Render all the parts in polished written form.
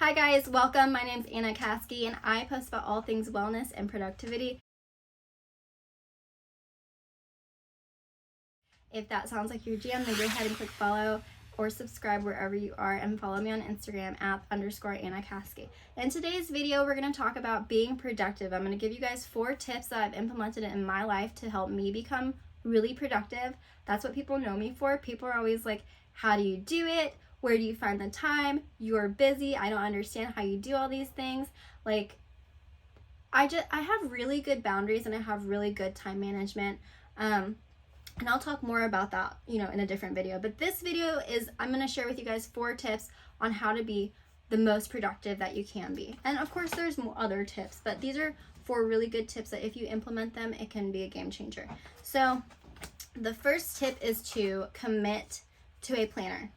Hi guys, welcome. My name's Anna Caskey and I post about all things wellness and productivity. If that sounds like your jam, then go ahead and click follow or subscribe wherever you are and follow me on Instagram at _Anna Caskey. In today's video, we're going to talk about being productive. I'm going to give you guys 4 tips that I've implemented in my life to help me become really productive. That's what people know me for. People are always like, how do you do it? Where do you find the time? You're busy. I don't understand how you do all these things. Like, I have really good boundaries and I have really good time management. And I'll talk more about that, in a different video. But this video is, I'm going to share with you guys 4 tips on how to be the most productive that you can be. And of course, there's more other tips, but these are 4 really good tips that if you implement them, it can be a game changer. So the first tip is to commit to a planner.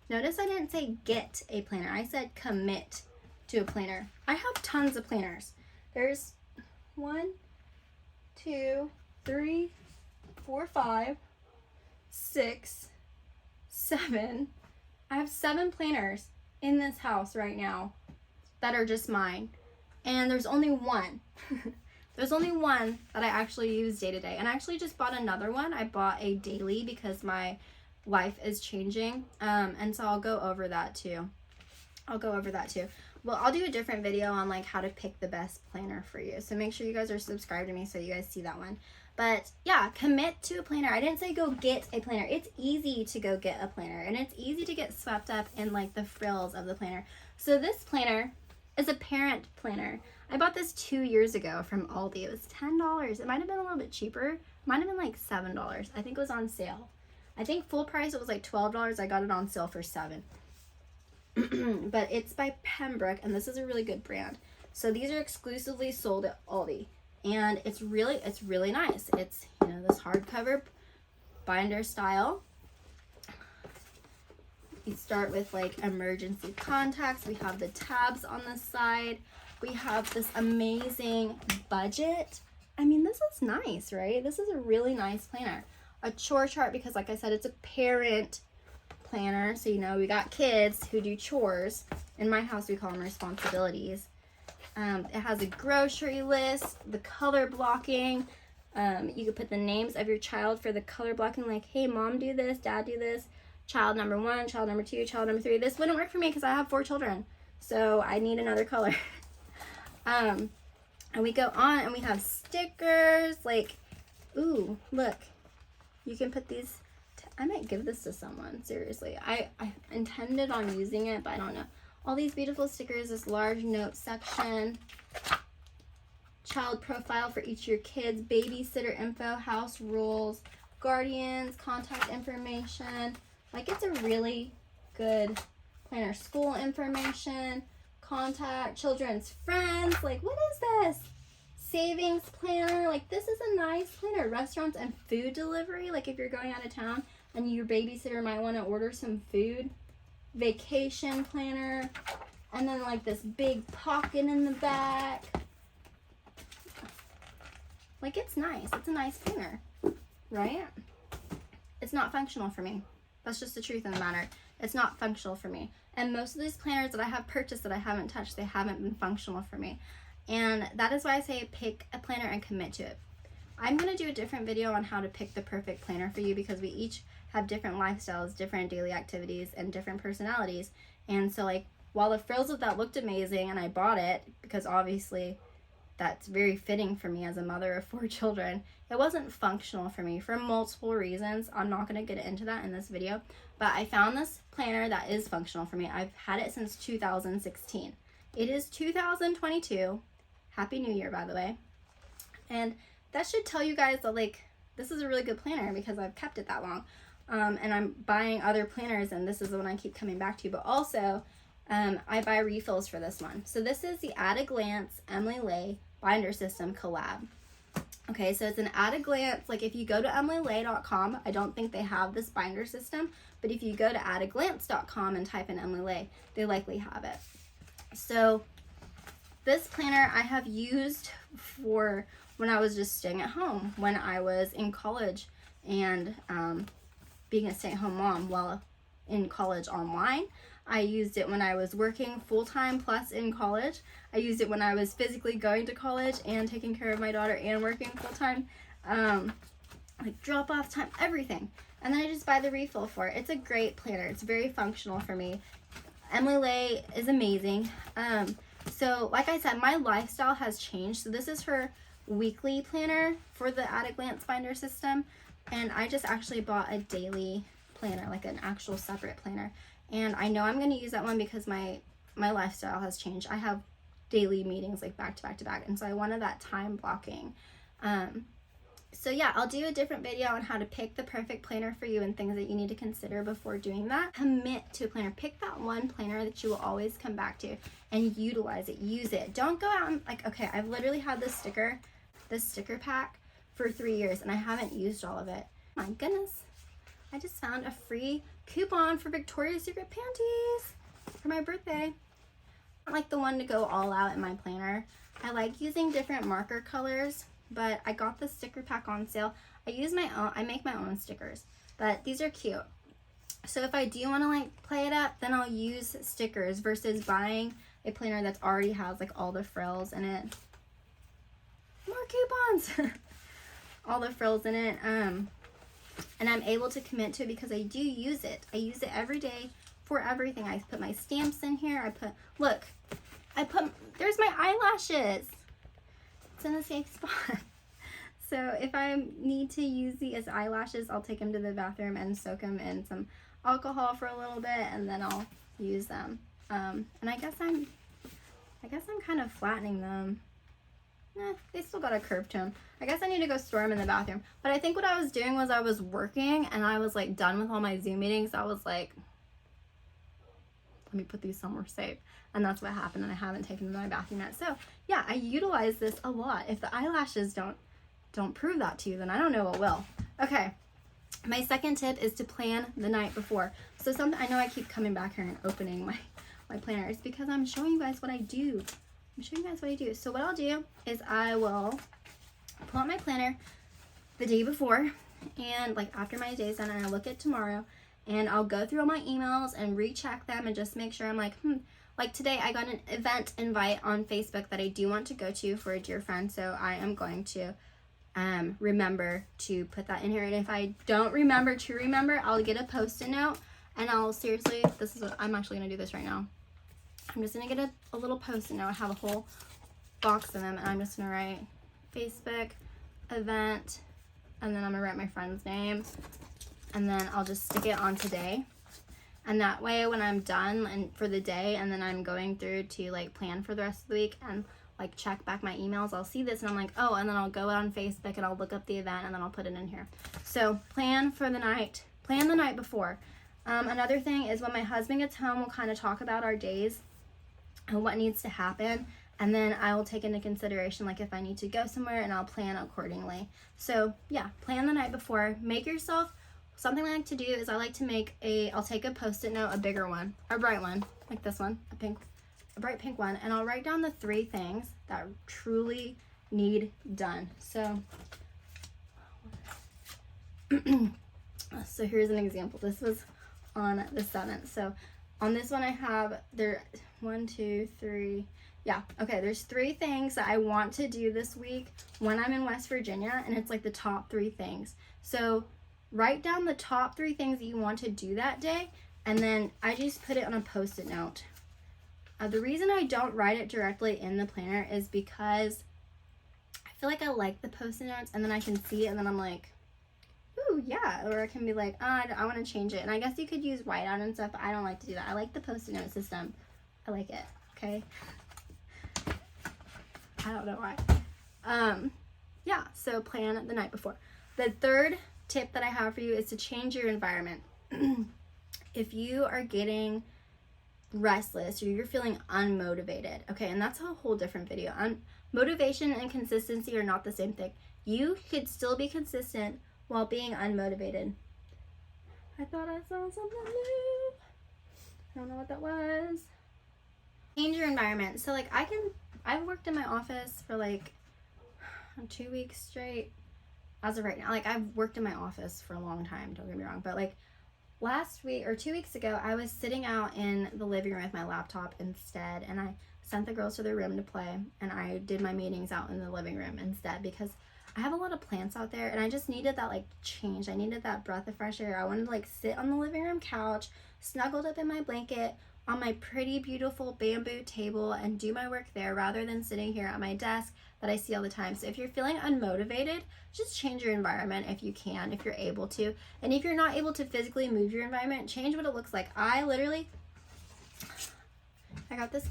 Notice I didn't say get a planner. I said commit to a planner. I have tons of planners. There's 1, 2, 3, 4, 5, 6, 7. I have 7 planners in this house right now that are just mine. And there's only one. There's only one that I actually use day to day. And I actually just bought another one. I bought a daily because my life is changing. And so I'll go over that too. Well, I'll do a different video on like how to pick the best planner for you. So make sure you guys are subscribed to me so you guys see that one. But yeah, commit to a planner. I didn't say go get a planner. It's easy to go get a planner and it's easy to get swept up in like the frills of the planner. So this planner is a parent planner. I bought this 2 years ago from Aldi. It was $10. It might have been a little bit cheaper. It might have been like $7. I think it was on sale. I think full price it was like $12. I got it on sale for $7. But it's by Pembroke and this is a really good brand. So these are exclusively sold at Aldi. And it's really nice. It's, this hardcover binder style. You start with like emergency contacts. We have the tabs on the side. We have this amazing budget. I mean, this is nice, right? This is a really nice planner. A chore chart because like I said, it's a parent planner. So, we got kids who do chores. In my house, we call them responsibilities. It has a grocery list, the color blocking. You could put the names of your child for the color blocking, like, hey, mom, do this, dad, do this. Child number 1, child number 2, child number 3. This wouldn't work for me because I have 4 children. So I need another color. And we go on and we have stickers. Like, ooh, look. You can put these. I might give this to someone, seriously. I intended on using it, but I don't know. All these beautiful stickers, this large note section, child profile for each of your kids, babysitter info, house rules, guardians, contact information. Like, it's a really good planner. School information, contact, children's friends. Like, what is this? Savings planner. Like, this is a nice planner. Restaurants and food delivery. Like, if you're going out of town and your babysitter might want to order some food. Vacation planner, and then like this big pocket in the back. Like, it's nice. It's a nice planner, right? It's not functional for me. That's just the truth of the matter. It's not functional for me. And most of these planners that I have purchased that I haven't touched, they haven't been functional for me. And that is why I say pick a planner and commit to it. I'm going to do a different video on how to pick the perfect planner for you because we each have different lifestyles, different daily activities, and different personalities. And so, like, while the frills of that looked amazing and I bought it because obviously that's very fitting for me as a mother of 4 children, it wasn't functional for me for multiple reasons. I'm not going to get into that in this video, but I found this planner that is functional for me. I've had it since 2016. It is 2022. Happy New Year, by the way. And that should tell you guys that, like, this is a really good planner because I've kept it that long. And I'm buying other planners, and this is the one I keep coming back to. But also, I buy refills for this one. So this is the At a Glance Emily Lay Binder System collab. Okay, so it's an at a glance. Like, if you go to emilylay.com, I don't think they have this binder system. But if you go to ataglance.com and type in Emily Lay, they likely have it. So this planner I have used for when I was just staying at home, when I was in college and being a stay-at-home mom while in college online. I used it when I was working full-time plus in college. I used it when I was physically going to college and taking care of my daughter and working full-time. Like drop-off time, everything. And then I just buy the refill for it. It's a great planner. It's very functional for me. Emily Lay is amazing. So like I said, my lifestyle has changed. So this is her weekly planner for the At a Glance Finder system. And I just actually bought a daily planner, like an actual separate planner. And I know I'm going to use that one because my lifestyle has changed. I have daily meetings like back to back to back. And so I wanted that time blocking. So yeah, I'll do a different video on how to pick the perfect planner for you and things that you need to consider before doing that. Commit to a planner. Pick that one planner that you will always come back to and utilize it. Use it. Don't go out and like, okay, I've literally had this sticker pack for 3 years and I haven't used all of it. My goodness. I just found a free coupon for Victoria's Secret panties for my birthday. I like the one to go all out in my planner. I like using different marker colors, but I got the sticker pack on sale. I make my own stickers, but these are cute. So if I do want to like play it up, then I'll use stickers versus buying a planner that already has like all the frills in it. More coupons. All the frills in it. And I'm able to commit to it because I do use it. I use it every day for everything. I put my stamps in here. There's my eyelashes. It's in a safe spot. So if I need to use these eyelashes, I'll take them to the bathroom and soak them in some alcohol for a little bit, and then I'll use them. And I guess I'm kind of flattening them. They still got a curve to them. I guess I need to go store them in the bathroom. But I think what I was doing was I was working and I was like done with all my Zoom meetings. I was like, let me put these somewhere safe. And that's what happened, and I haven't taken them to my bathroom yet. So yeah, I utilize this a lot. If the eyelashes don't prove that to you, then I don't know what will. Okay, my second tip is to plan the night before. So I know I keep coming back here and opening my planner. It's because I'm showing you guys what I do. So what I'll do is I will pull out my planner the day before, and like after my day's done, and I look at tomorrow, and I'll go through all my emails and recheck them and just make sure I'm like, like today I got an event invite on Facebook that I do want to go to for a dear friend, so I am going to remember to put that in here. And if I don't remember, I'll get a post-it note, and I'll seriously, I'm actually gonna do this right now. I'm just gonna get a little post-it note. I have a whole box of them, and I'm just gonna write Facebook event, and then I'm gonna write my friend's name, and then I'll just stick it on today. And that way when I'm done and for the day, and then I'm going through to like plan for the rest of the week and like check back my emails, I'll see this and I'm like, oh, and then I'll go on Facebook and I'll look up the event and then I'll put it in here. So plan the night before. Another thing is when my husband gets home, we'll kind of talk about our days and what needs to happen, and then I will take into consideration like if I need to go somewhere, and I'll plan accordingly. So yeah, plan the night before. Make yourself, something I like to do is I like to I'll take a post-it note, a bigger one, a bright one, like this one, a bright pink one, and I'll write down the 3 things that truly need done. So so here's an example. This was on the 7th. So on this one I have there's 3 things that I want to do this week when I'm in West Virginia, and it's like the top 3 things. So write down the top 3 things that you want to do that day, and then I just put it on a post-it note. The reason I don't write it directly in the planner is because I feel like I like the post-it notes, and then I can see it, and then I'm like, ooh, yeah. Or I can be like, I want to change it. And I guess you could use whiteout and stuff, but I don't like to do that. I like the post-it note system. I like it, okay? I don't know why. Yeah, so plan the night before. The third tip that I have for you is to change your environment. If you are getting restless or you're feeling unmotivated, okay, and that's a whole different video. Motivation and consistency are not the same thing. You could still be consistent while being unmotivated. I thought I saw something new. I don't know what that was. Change your environment. So like I've worked in my office for like 2 weeks straight as of right now. Like I've worked in my office for a long time, don't get me wrong, but like last week or 2 weeks ago, I was sitting out in the living room with my laptop instead, and I sent the girls to their room to play, and I did my meetings out in the living room instead because I have a lot of plants out there, and I just needed that like change. I needed that breath of fresh air. I wanted to like sit on the living room couch, snuggled up in my blanket on my pretty beautiful bamboo table and do my work there rather than sitting here at my desk that I see all the time. So if you're feeling unmotivated, just change your environment if you can, if you're able to. And if you're not able to physically move your environment, change what it looks like. I got this.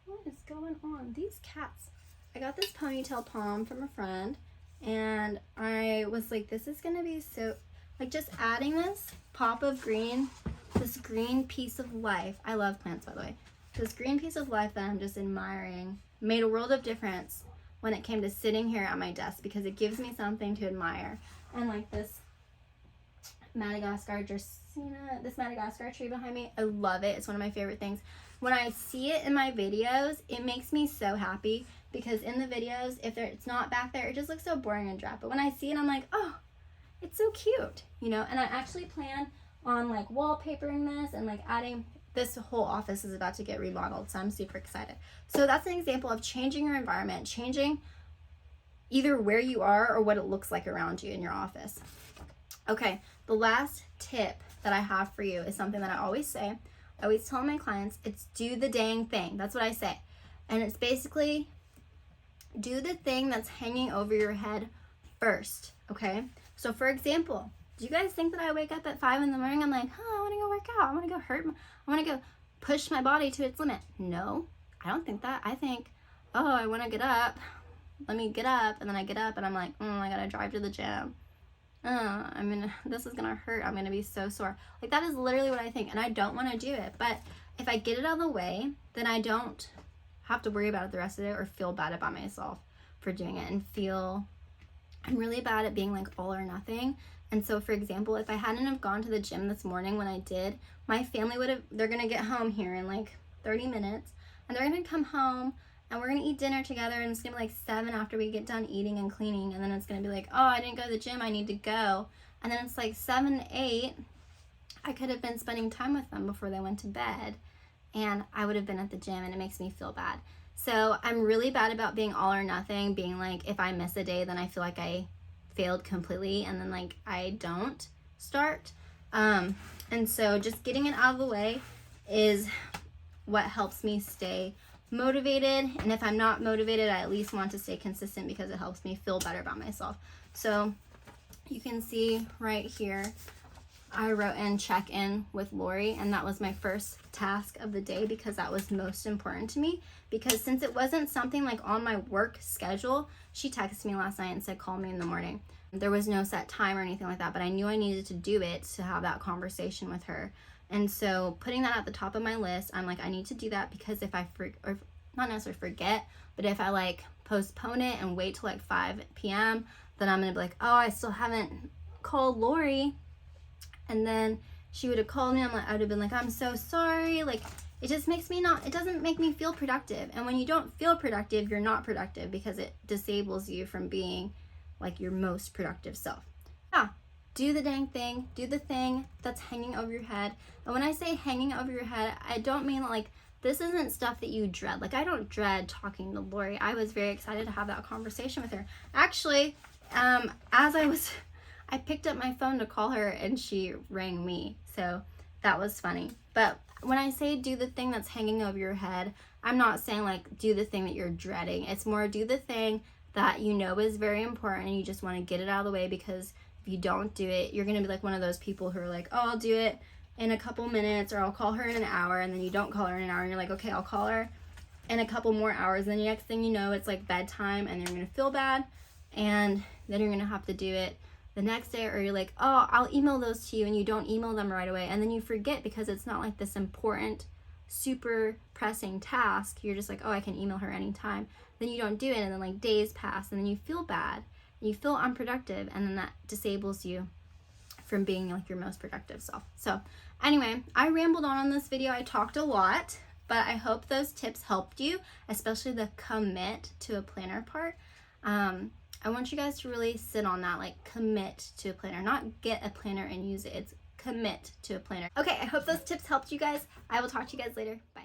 What is going on? These cats. I got this ponytail palm from a friend, and I was like, this is gonna be so, like, just adding this pop of green, this green piece of life. I love plants, by the way. This green piece of life that I'm just admiring made a world of difference when it came to sitting here at my desk because it gives me something to admire. And like this Madagascar this Madagascar tree behind me, I love it. It's one of my favorite things. When I see it in my videos, it makes me so happy because in the videos, if it's not back there, it just looks so boring and drab. But when I see it, I'm like, oh, it's so cute, you know? And I actually plan on like wallpapering this and like adding, this whole office is about to get remodeled, so I'm super excited. So that's an example of changing your environment, changing either where you are or what it looks like around you in your office. Okay, the last tip that I have for you is something that I always say. I always tell my clients, it's do the dang thing. That's what I say. And it's basically do the thing that's hanging over your head first, okay? So for example, do you guys think that I wake up at 5 in the morning, I'm like, oh, I want to go work out. I want to go I want to go push my body to its limit. No, I don't think that. I think, oh, I want to get up. Let me get up. And then I get up and I'm like, I got to drive to the gym. This is going to hurt. I'm going to be so sore. Like, that is literally what I think. And I don't want to do it. But if I get it out of the way, then I don't have to worry about it the rest of the day or feel bad about myself for doing it and feel, I'm really bad at being like all or nothing. And so, for example, if I hadn't have gone to the gym this morning when I did, my family they're going to get home here in like 30 minutes. And they're going to come home and we're going to eat dinner together. And it's going to be like 7 after we get done eating and cleaning. And then it's going to be like, oh, I didn't go to the gym. I need to go. And then it's like 7, 8. I could have been spending time with them before they went to bed. And I would have been at the gym, and it makes me feel bad. So I'm really bad about being all or nothing, being like, if I miss a day, then I feel like I failed completely, and then like I don't start. And so just getting it out of the way is what helps me stay motivated. And if I'm not motivated, I at least want to stay consistent because it helps me feel better about myself. So you can see right here, I wrote in check in with Lori, and that was my first task of the day because that was most important to me. Because since it wasn't something like on my work schedule, she texted me last night and said, call me in the morning. There was no set time or anything like that, but I knew I needed to do it to have that conversation with her. And so putting that at the top of my list, I'm like, I need to do that because if I, or not necessarily forget, but if I like postpone it and wait till like 5 p.m., then I'm gonna be like, oh, I still haven't called Lori. And then she would have called me. I would have been like, I'm so sorry. Like, it just makes me it doesn't make me feel productive. And when you don't feel productive, you're not productive because it disables you from being like your most productive self. Yeah, do the dang thing. Do the thing that's hanging over your head. And when I say hanging over your head, I don't mean like, this isn't stuff that you dread. Like, I don't dread talking to Lori. I was very excited to have that conversation with her. Actually, I picked up my phone to call her and she rang me. So that was funny. But when I say do the thing that's hanging over your head, I'm not saying like do the thing that you're dreading. It's more do the thing that you know is very important and you just want to get it out of the way, because if you don't do it, you're going to be like one of those people who are like, oh, I'll do it in a couple minutes, or I'll call her in an hour, and then you don't call her in an hour and you're like, okay, I'll call her in a couple more hours. And the next thing you know, it's like bedtime and you're going to feel bad, and then you're going to have to do it the next day, or you're like, oh, I'll email those to you, and you don't email them right away, and then you forget because it's not like this important, super pressing task. You're just like, oh, I can email her anytime. Then you don't do it, and then like days pass, and then you feel bad, and you feel unproductive, and then that disables you from being like your most productive self. So anyway, I rambled on this video. I talked a lot, but I hope those tips helped you, especially the commit to a planner part. I want you guys to really sit on that, like commit to a planner, not get a planner and use it. It's commit to a planner. Okay, I hope those tips helped you guys. I will talk to you guys later. Bye.